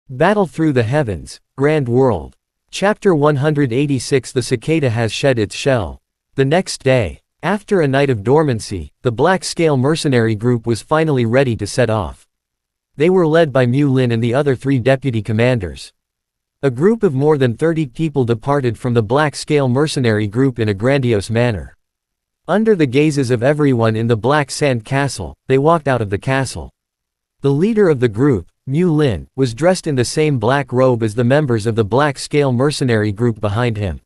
Battle through the heavens, grand world. Chapter 186. The cicada has shed its shell. The next day, after a night of dormancy, the Black-Scale mercenary group was finally ready to set off. They were led by Mu Lin and the other 3 deputy commanders. A group of more than 30 people departed from the Black-Scale mercenary group in a grandiose manner. Under the gazes of everyone in the Black Sand Castle, they walked out of the castle. The leader of the group, Mu Lin, was dressed in the same black robe as the members of the Black-Scale mercenary group behind him.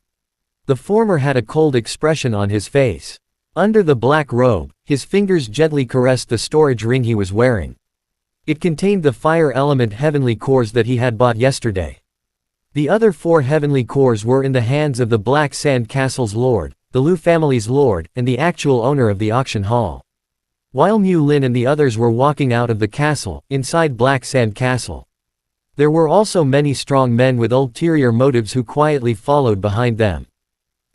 The former had a cold expression on his face. Under the black robe, his fingers gently caressed the storage ring he was wearing. It contained the fire element heavenly cores that he had bought yesterday. The other 4 heavenly cores were in the hands of the Black Sand Castle's lord, the Liu family's lord, and the actual owner of the auction hall. While Mu Lin and the others were walking out of the castle, inside Black Sand Castle, there were also many strong men with ulterior motives who quietly followed behind them.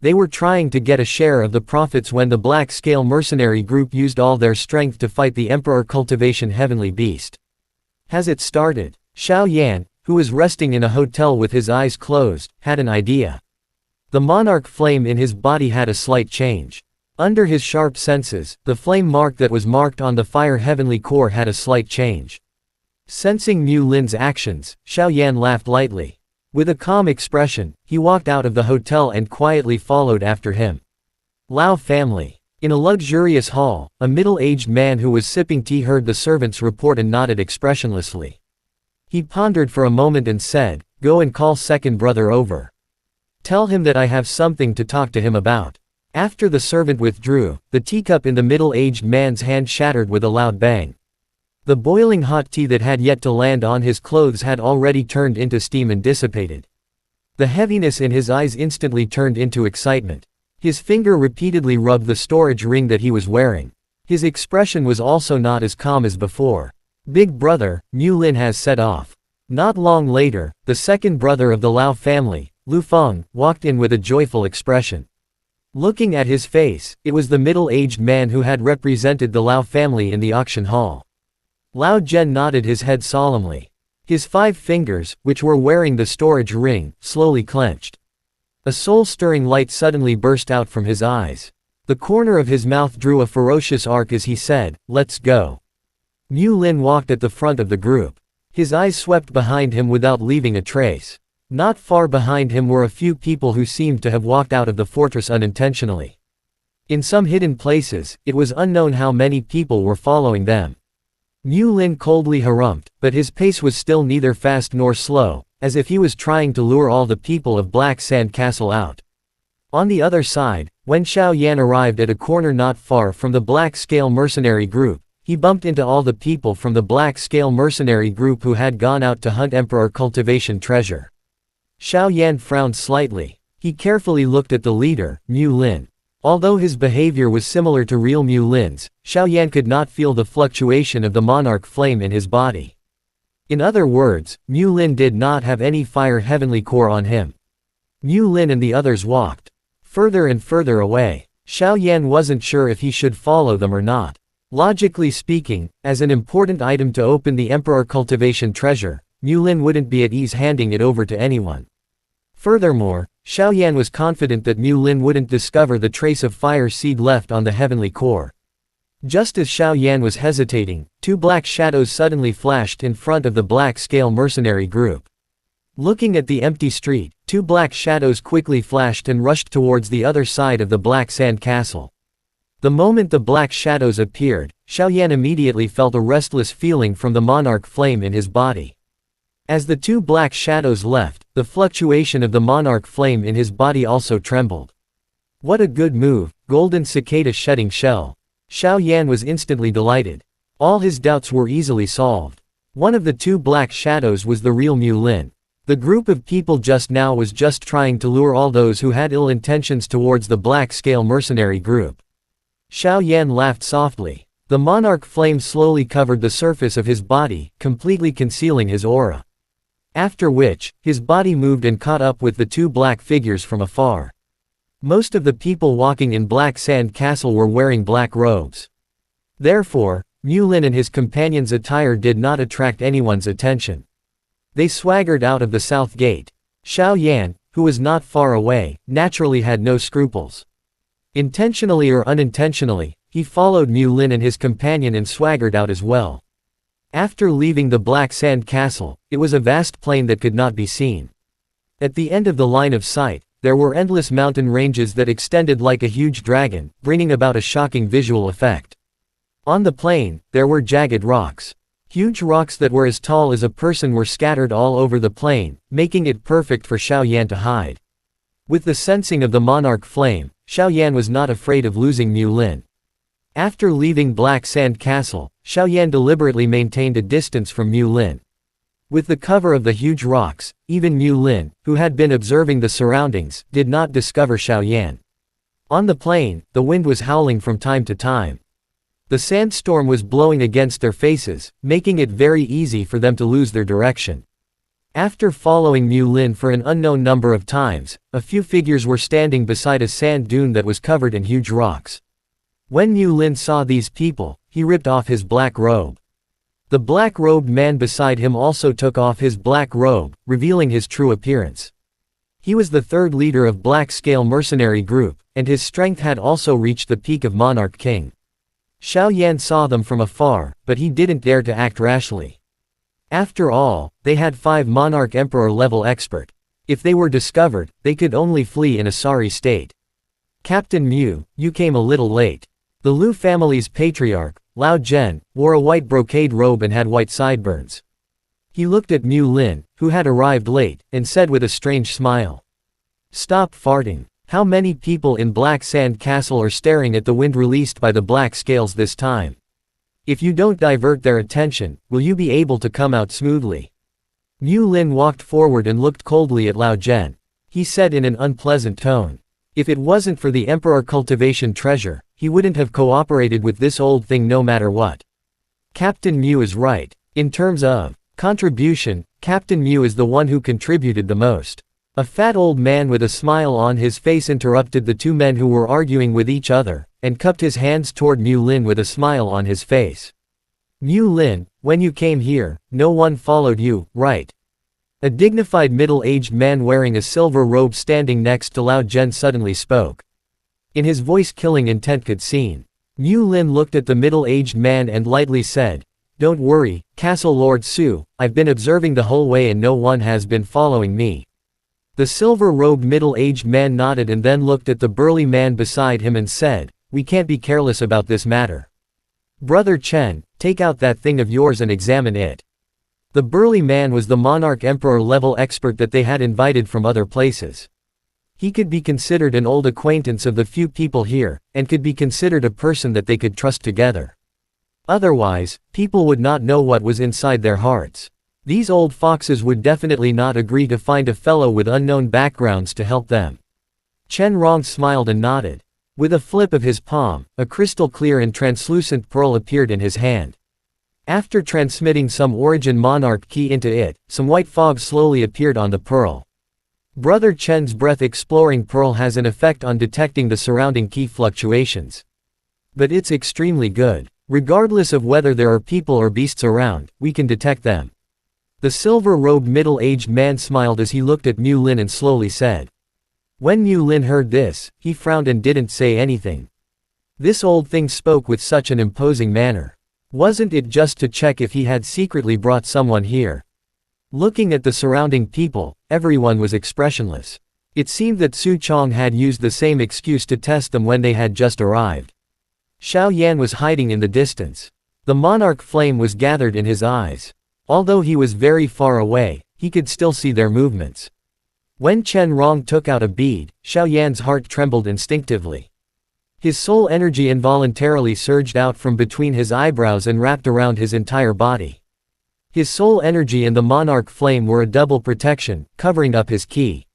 They were trying to get a share of the profits when the Black-Scale mercenary group used all their strength to fight the Emperor Cultivation Heavenly Beast. Has it started? Xiao Yan, who was resting in a hotel with his eyes closed, had an idea. The monarch flame in his body had a slight change. Under his sharp senses, the flame mark that was marked on the fire heavenly core had a slight change. Sensing Mu Lin's actions, Xiao Yan laughed lightly. With a calm expression, he walked out of the hotel and quietly followed after him. Liu family. In a luxurious hall, a middle-aged man who was sipping tea heard the servants report and nodded expressionlessly. He pondered for a moment and said, "Go and call second brother over. Tell him that I have something to talk to him about." After the servant withdrew, the teacup in the middle-aged man's hand shattered with a loud bang. The boiling hot tea that had yet to land on his clothes had already turned into steam and dissipated. The heaviness in his eyes instantly turned into excitement. His finger repeatedly rubbed the storage ring that he was wearing. His expression was also not as calm as before. "Big brother, Mu Lin has set off." Not long later, the second brother of the Liu family, Lu Feng, walked in with a joyful expression. Looking at his face, it was the middle-aged man who had represented the Liu family in the auction hall. Lao Zhen nodded his head solemnly. His 5 fingers, which were wearing the storage ring, slowly clenched. A soul-stirring light suddenly burst out from his eyes. The corner of his mouth drew a ferocious arc as he said, "Let's go." Mu Lin walked at the front of the group. His eyes swept behind him without leaving a trace. Not far behind him were a few people who seemed to have walked out of the fortress unintentionally. In some hidden places, it was unknown how many people were following them. Mu Lin coldly harumphed, but his pace was still neither fast nor slow, as if he was trying to lure all the people of Black Sand Castle out. On the other side, when Xiao Yan arrived at a corner not far from the Black-Scale mercenary group, he bumped into all the people from the Black-Scale mercenary group who had gone out to hunt Emperor Cultivation treasure. Xiao Yan frowned slightly. He carefully looked at the leader, Mu Lin. Although his behavior was similar to real Mu Lin's, Xiao Yan could not feel the fluctuation of the monarch flame in his body. In other words, Mu Lin did not have any fire heavenly core on him. Mu Lin and the others walked further and further away. Xiao Yan wasn't sure if he should follow them or not. Logically speaking, as an important item to open the Emperor Cultivation treasure, Mu Lin wouldn't be at ease handing it over to anyone. Furthermore, Xiao Yan was confident that Mu Lin wouldn't discover the trace of fire seed left on the heavenly core. Just as Xiao Yan was hesitating, 2 black shadows suddenly flashed in front of the Black-Scale mercenary group. Looking at the empty street, 2 black shadows quickly flashed and rushed towards the other side of the Black Sand Castle. The moment the black shadows appeared, Xiao Yan immediately felt a restless feeling from the monarch flame in his body. As the 2 black shadows left, the fluctuation of the monarch flame in his body also trembled. What a good move, golden cicada shedding shell. Xiao Yan was instantly delighted. All his doubts were easily solved. One of the 2 black shadows was the real Mu Lin. The group of people just now was just trying to lure all those who had ill intentions towards the Black-Scale mercenary group. Xiao Yan laughed softly. The monarch flame slowly covered the surface of his body, completely concealing his aura. After which, his body moved and caught up with the 2 black figures from afar. Most of the people walking in Black Sand Castle were wearing black robes. Therefore, Mu Lin and his companions' attire did not attract anyone's attention. They swaggered out of the south gate. Xiao Yan, who was not far away, naturally had no scruples. Intentionally or unintentionally, he followed Mu Lin and his companion and swaggered out as well. After leaving the Black Sand Castle, it was a vast plain that could not be seen. At the end of the line of sight, there were endless mountain ranges that extended like a huge dragon, bringing about a shocking visual effect. On the plain, there were jagged rocks. Huge rocks that were as tall as a person were scattered all over the plain, making it perfect for Xiao Yan to hide. With the sensing of the monarch flame, Xiao Yan was not afraid of losing Mu Lin. After leaving Black Sand Castle, Xiao Yan deliberately maintained a distance from Mu Lin. With the cover of the huge rocks, even Mu Lin, who had been observing the surroundings, did not discover Xiao Yan. On the plain, the wind was howling from time to time. The sandstorm was blowing against their faces, making it very easy for them to lose their direction. After following Mu Lin for an unknown number of times, a few figures were standing beside a sand dune that was covered in huge rocks. When Mu Lin saw these people, he ripped off his black robe. The black-robed man beside him also took off his black robe, revealing his true appearance. He was the third leader of Black Scale Mercenary Group, and his strength had also reached the peak of Monarch King. Xiao Yan saw them from afar, but he didn't dare to act rashly. After all, they had 5 Monarch Emperor level expert. If they were discovered, they could only flee in a sorry state. Captain Mu, you came a little late. The Lu family's patriarch, Lao Zhen, wore a white brocade robe and had white sideburns. He looked at Mu Lin, who had arrived late, and said with a strange smile. Stop farting. How many people in Black Sand Castle are staring at the wind released by the black scales this time? If you don't divert their attention, will you be able to come out smoothly? Mu Lin walked forward and looked coldly at Lao Zhen. He said in an unpleasant tone. If it wasn't for the Emperor cultivation treasure, he wouldn't have cooperated with this old thing no matter what. Captain Mu is right. In terms of contribution, Captain Mu is the one who contributed the most. A fat old man with a smile on his face interrupted the 2 men who were arguing with each other, and cupped his hands toward Mu Lin with a smile on his face. Mu Lin, when you came here, no one followed you, right? A dignified middle-aged man wearing a silver robe standing next to Lao Zhen suddenly spoke. In his voice killing intent could seen. Mu Lin looked at the middle-aged man and lightly said, Don't worry, Castle Lord Su, I've been observing the whole way and no one has been following me. The silver-robed middle-aged man nodded and then looked at the burly man beside him and said, We can't be careless about this matter. Brother Chen, take out that thing of yours and examine it. The burly man was the Monarch Emperor level expert that they had invited from other places. He could be considered an old acquaintance of the few people here, and could be considered a person that they could trust together. Otherwise, people would not know what was inside their hearts. These old foxes would definitely not agree to find a fellow with unknown backgrounds to help them. Chen Rong smiled and nodded. With a flip of his palm, a crystal clear and translucent pearl appeared in his hand. After transmitting some origin monarch key into it, some white fog slowly appeared on the pearl. Brother Chen's breath exploring pearl has an effect on detecting the surrounding key fluctuations. But it's extremely good. Regardless of whether there are people or beasts around, we can detect them. The silver-robed middle-aged man smiled as he looked at Mu Lin and slowly said. When Mu Lin heard this, he frowned and didn't say anything. This old thing spoke with such an imposing manner. Wasn't it just to check if he had secretly brought someone here? Looking at the surrounding people, everyone was expressionless. It seemed that Su Chong had used the same excuse to test them when they had just arrived. Xiao Yan was hiding in the distance. The monarch flame was gathered in his eyes. Although he was very far away, he could still see their movements. When Chen Rong took out a bead, Xiao Yan's heart trembled instinctively. His soul energy involuntarily surged out from between his eyebrows and wrapped around his entire body. His soul energy and the monarch flame were a double protection, covering up his ki.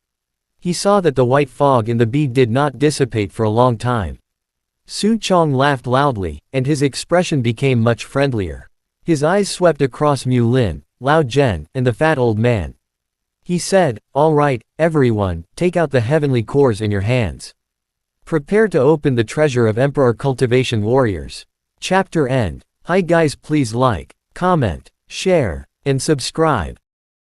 He saw that the white fog in the bead did not dissipate for a long time. Su Chong laughed loudly, and his expression became much friendlier. His eyes swept across Mu Lin, Lao Zhen, and the fat old man. He said, All right, everyone, take out the heavenly cores in your hands. Prepare to open the treasure of Emperor Cultivation Warriors. Chapter end. Hi guys, please like, comment, share, and subscribe.